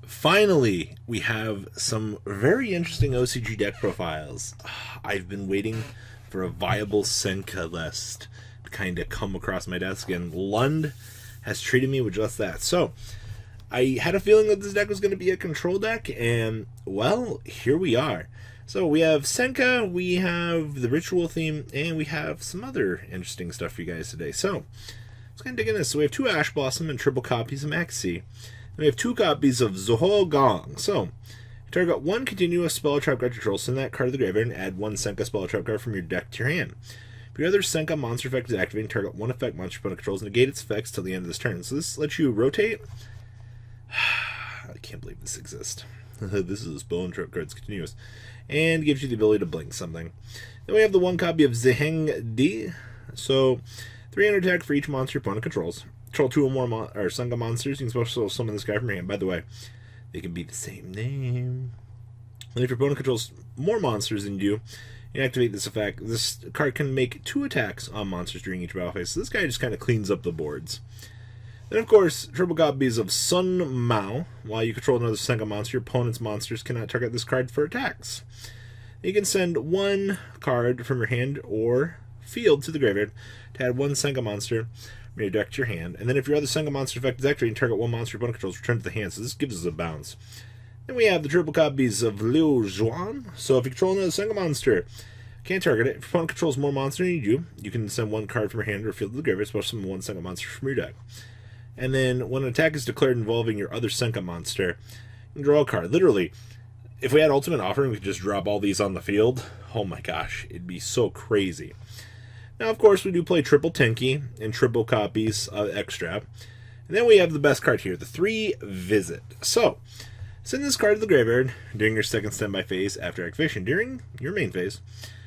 Finally, we have some very interesting OCG deck profiles. I've been waiting for a viable Senka list to kind of come across my desk, and Lund has treated me with just that. So, I had a feeling that this deck was going to be a control deck, and, well, here we are. So, we have Senka, we have the Ritual theme, and we have some other interesting stuff for you guys today. So, let's kind of dig into this. So, we have 2 Ash Blossom and triple copies of Maxi. We have 2 copies of Zoho Gong. So, target 1 continuous spell trap card control, send that card to the graveyard, and add 1 Senka spell trap card from your deck to your hand. If your other Senka monster effect is activating, target 1 effect monster opponent controls, negate its effects till the end of this turn. So this lets you rotate. I can't believe this exists. This is a spell and trap cards continuous. And gives you the ability to blink something. Then we have the 1 copy of Zheng Di. So, 300 attack for each monster your opponent controls. Control 2 or more Senka monsters. You can special summon this guy from your hand. By the way, they can be the same name. And if your opponent controls more monsters than you activate this effect, this card can make 2 attacks on monsters during each battle phase. So this guy just kind of cleans up the boards. Then, of course, triple copies of Sun Mao. While you control another Senka monster, your opponent's monsters cannot target this card for attacks. You can send 1 card from your hand or field to the graveyard to add 1 Senka monster from your deck to your hand. And then if your other Senka monster effect is activated, target 1 monster your opponent controls, return to the hand. So this gives us a bounce. Then we have the triple copies of Liu Zhuan. So if you control another Senka monster, can't target it. If your opponent controls more monsters than you can send 1 card from your hand or field to the graveyard, special summon 1 Senka monster from your deck. And then when an attack is declared involving your other Senka monster, you can draw a card. Literally, if we had Ultimate Offering, we could just drop all these on the field. Oh my gosh, it'd be so crazy. Now, of course, we do play triple Tenki and triple copies of Extra. And then we have the best card here, the 3 Visit. So, send this card to the graveyard during your second standby phase after activation. During your main phase,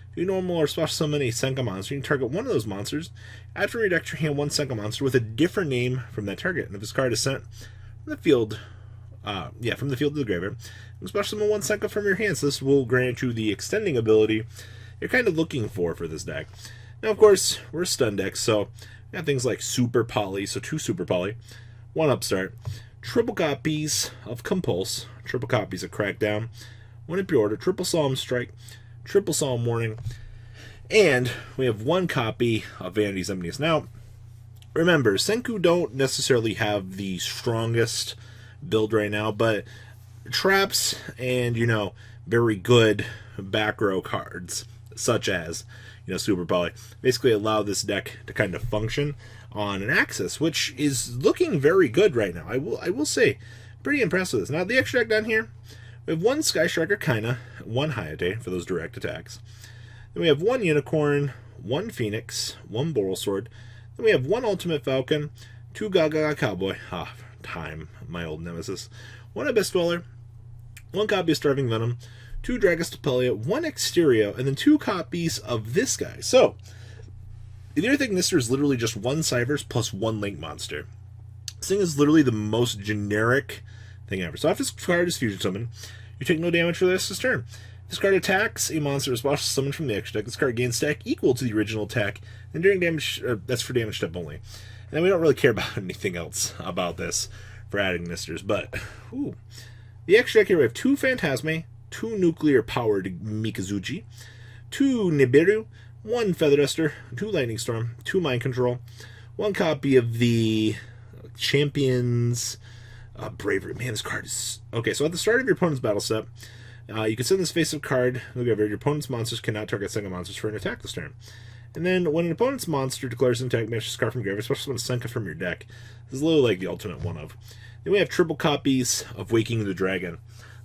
if you normal or special summon a Senka monster, you can target 1 of those monsters, add from your deck to your hand 1 Senka monster with a different name from that target. And if this card is sent from the field, from the field to the graveyard, you can special summon 1 Senka from your hand. So this will grant you the extending ability you're kind of looking for this deck. Now, of course, we're a stun deck, so we got things like Super Poly, so 2 Super Poly, 1 Upstart, triple copies of Compulse, triple copies of Crackdown, 1 Impure Order, triple Solemn Strike, triple Solemn Warning, and we have 1 copy of Vanity's Emptiness. Now, remember, Senku don't necessarily have the strongest build right now, but traps and, very good back row cards, such as Super Poly, basically allow this deck to kind of function on an axis, which is looking very good right now. I will say, pretty impressed with this. Now, the extra deck down here, we have 1 Sky Striker Kaina, 1 Hayate for those direct attacks. Then we have 1 Unicorn, 1 Phoenix, 1 Boral Sword. Then we have 1 Ultimate Falcon, 2 Gaga Cowboy, Time, my old nemesis, 1 Abyss Dweller, 1 copy of Starving Venom, 2 Dragostapelia, 1 Exterio, and then 2 copies of this guy. So, the other thing, this is literally just 1 Cybers plus 1 Link monster. This thing is literally the most generic thing ever. So after this card is Fusion Summon, you take no damage for the rest of this turn. This card attacks a monster special summoned from the extra deck. This card gains stack equal to the original attack, and during damage, that's for damage step only. And then we don't really care about anything else about this for adding misters, but, the extra deck here, we have 2 Phantasme, 2 nuclear-powered Mikazuchi, 2 Nibiru, 1 Feather Duster, 2 Lightning Storm, 2 Mind Control, 1 copy of the Champions Bravery. Man, this card is... Okay, so at the start of your opponent's battle step, you can send this face-up card. Your opponent's monsters cannot target Senka monsters for an attack this turn. And then when an opponent's monster declares an attack, match this card from your graveyard, especially when it's Senka from your deck. This is a little like the ultimate one of. Then we have triple copies of Waking the Dragon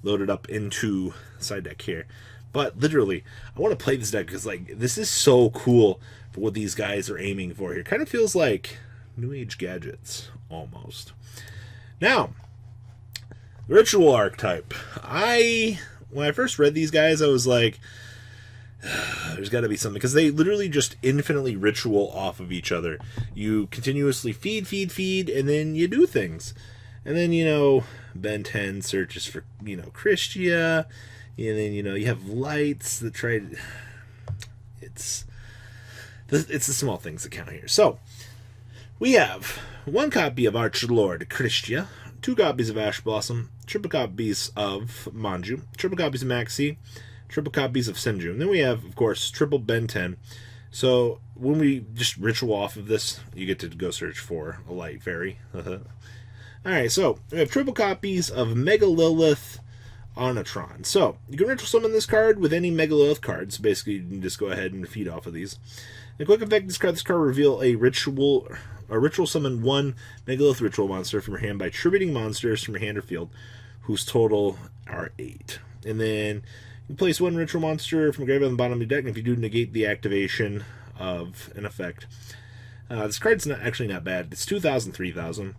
loaded up into side deck here. But literally, I want to play this deck because this is so cool for what these guys are aiming for here. Kind of feels like New Age Gadgets, almost. Now, Ritual Archetype. When I first read these guys, I was like, there's got to be something, because they literally just infinitely ritual off of each other. You continuously feed, and then you do things. And then, Ben 10 searches for, Christia, and then, you have lights that try to... It's the small things that count here. So, We have one copy of Archlord Christia, two copies of Ash Blossom, triple copies of Manju, triple copies of Maxi, triple copies of Senju. And then we have, of course, triple Ben 10. So when we just ritual off of this, you get to go search for a light fairy. Alright, so we have triple copies of Megalith Onatron. So you can ritual summon this card with any Megalith cards. Basically, you can just go ahead and feed off of these. The quick effect, this card will reveal a ritual summon one Megalith ritual monster from your hand by tributing monsters from your hand or field, whose total are 8. And then you place one ritual monster from a graveyard on the bottom of your deck, and if you do, negate the activation of an effect. This card's actually not bad. It's 2,000, 3,000.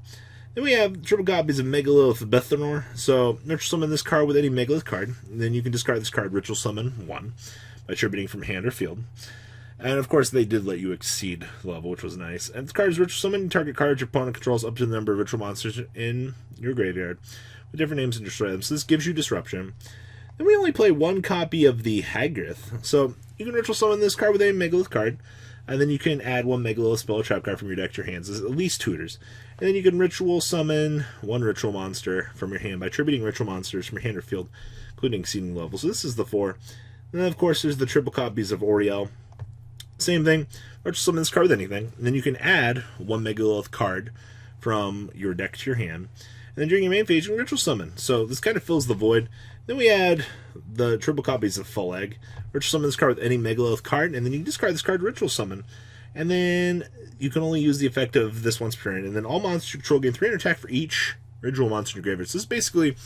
Then we have triple copies of Megalith Bethanor. So ritual summon this card with any Megalith card, and then you can discard this card, ritual summon 1 by tributing from hand or field. And of course, they did let you exceed the level, which was nice. And this card is ritual summon. Target card your opponent controls up to the number of ritual monsters in your graveyard with different names and destroy them. So this gives you disruption. Then we only play one copy of the Hagrith. So you can ritual summon this card with a Megalith card, and then you can add one Megalith spell or trap card from your deck to your hands. There's at least tutors. And then you can ritual summon one ritual monster from your hand by tributing ritual monsters from your hand or field, including exceeding level. So this is the 4. And then, of course, there's the triple copies of Oriel. Same thing, ritual summon this card with anything, and then you can add one Megalith card from your deck to your hand. And then during your main phase, you can ritual summon. So this kind of fills the void. Then we add the triple copies of Full Egg. Ritual summon this card with any Megalith card, and then you can discard this card ritual summon. And then you can only use the effect of this once per turn. And then all monsters you control gain 300 attack for each ritual monster in your graveyard. So this basically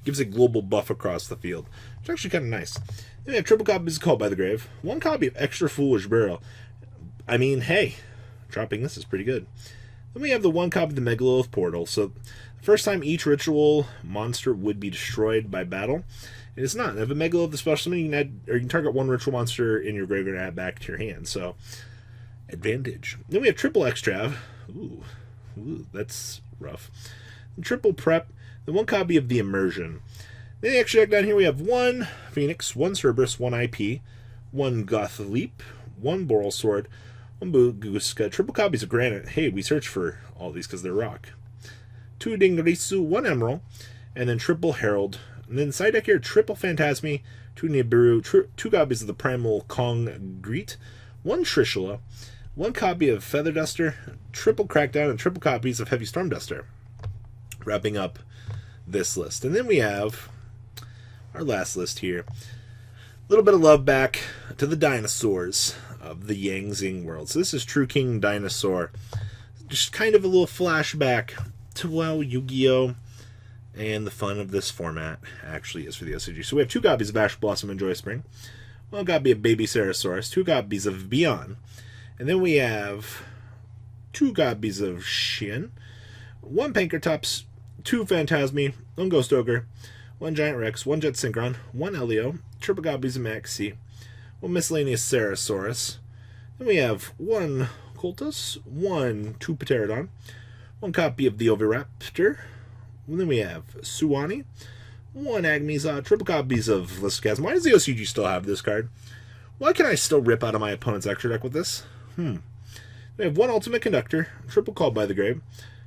gives a global buff across the field. It's actually kind of nice. Then we have triple copies of Called by the Grave. One copy of Extra Foolish Burial. I mean, hey, dropping this is pretty good. Then we have the one copy of the Megalith Portal. So the first time each ritual monster would be destroyed by battle. And it's not. If a Megalith is special summon, you can add, or you can target one ritual monster in your graveyard and add back to your hand. So advantage. Then we have triple Extrav. Ooh, that's rough. And triple Prep. Then one copy of the Immersion. Then the extra deck down here we have one Phoenix, one Cerberus, one IP, one Gothleap, one Boral Sword, one Buguska, triple copies of Granite. Hey, we search for all these because they're rock. Two Dingrisu, one Emerald, and then triple Herald. And then side deck here, triple Phantasmi, two Nibiru, two copies of the Primal Kong Greet, one Trishula, one copy of Feather Duster, triple Crackdown, and triple copies of Heavy Storm Duster. Wrapping up this list. And then we have our last list here. A little bit of love back to the dinosaurs of the Yangzing world. So this is True King Dinosaur. Just kind of a little flashback to, well, Yu-Gi-Oh! And the fun of this format actually is for the OCG. So we have two copies of Ash Blossom and Joy Spring, one copy of Baby Sarasaurus, two copies of Beyond, and then we have two copies of Shin, one Pankratops, two Phantasmi, one Ghost Ogre, one Giant Rex, one Jet Synchron, one Elio, triple copies of Maxi, one Miscellaneous Sarasaurus. Then we have one Coltus, two Pterodon, one copy of the Oviraptor. And then we have Suwani, one Agmiza, triple copies of Listicasm. Why does the OCG still have this card? Why can I still rip out of my opponent's extra deck with this? We have one Ultimate Conductor, triple Called by the Grave,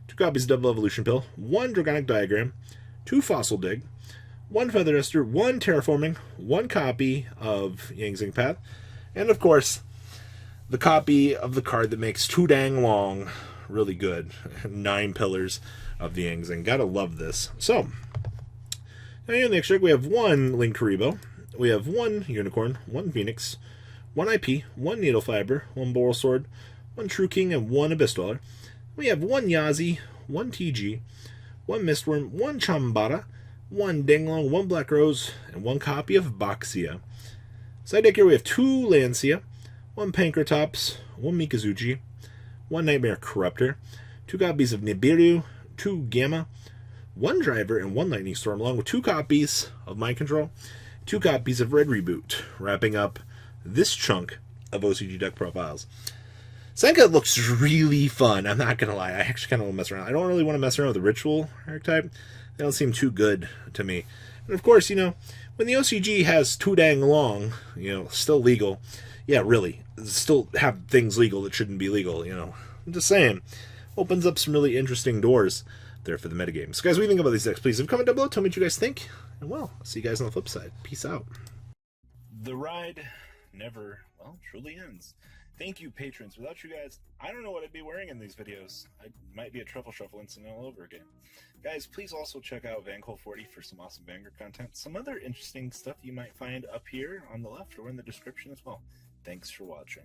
two copies of Double Evolution Pill, one Dragonic Diagram, two Fossil Dig, one Feather Duster, one Terraforming, one copy of Yangzing Path, and of course, the copy of the card that makes too dang long really good. 9 pillars of the Yangzing. Gotta love this. So, now here in the extra deck, we have one Link Karibo, we have one Unicorn, one Phoenix, one IP, one Needle Fiber, one Boral Sword, one True King, and one Abyss Dweller. We have one Yazi, one TG, one Mistworm, one Chambara, one Danglong, one Black Rose, and one copy of Boxia. Side deck here we have two Lancia, one Pankratops, one Mikazuchi, one Nightmare Corruptor, two copies of Nibiru, two Gamma, one Driver, and one Lightning Storm, along with two copies of Mind Control, two copies of Red Reboot, wrapping up this chunk of OCG deck profiles. Senka looks really fun. I'm not going to lie. I actually kind of want to mess around. I don't really want to mess around with the Ritual archetype. They don't seem too good to me. And of course, when the OCG has too dang long, still legal. Yeah, really. Still have things legal that shouldn't be legal, I'm just saying. opens up some really interesting doors there for the metagames. Guys, what do you think about these decks? Please leave a comment down below. Tell me what you guys think. And well, I'll see you guys on the flip side. Peace out. The ride never, well, truly ends. Thank you, patrons. Without you guys, I don't know what I'd be wearing in these videos. I might be a truffle shuffle incident all over again. Guys, please also check out VanCole40 for some awesome Vanguard content. Some other interesting stuff you might find up here on the left or in the description as well. Thanks for watching.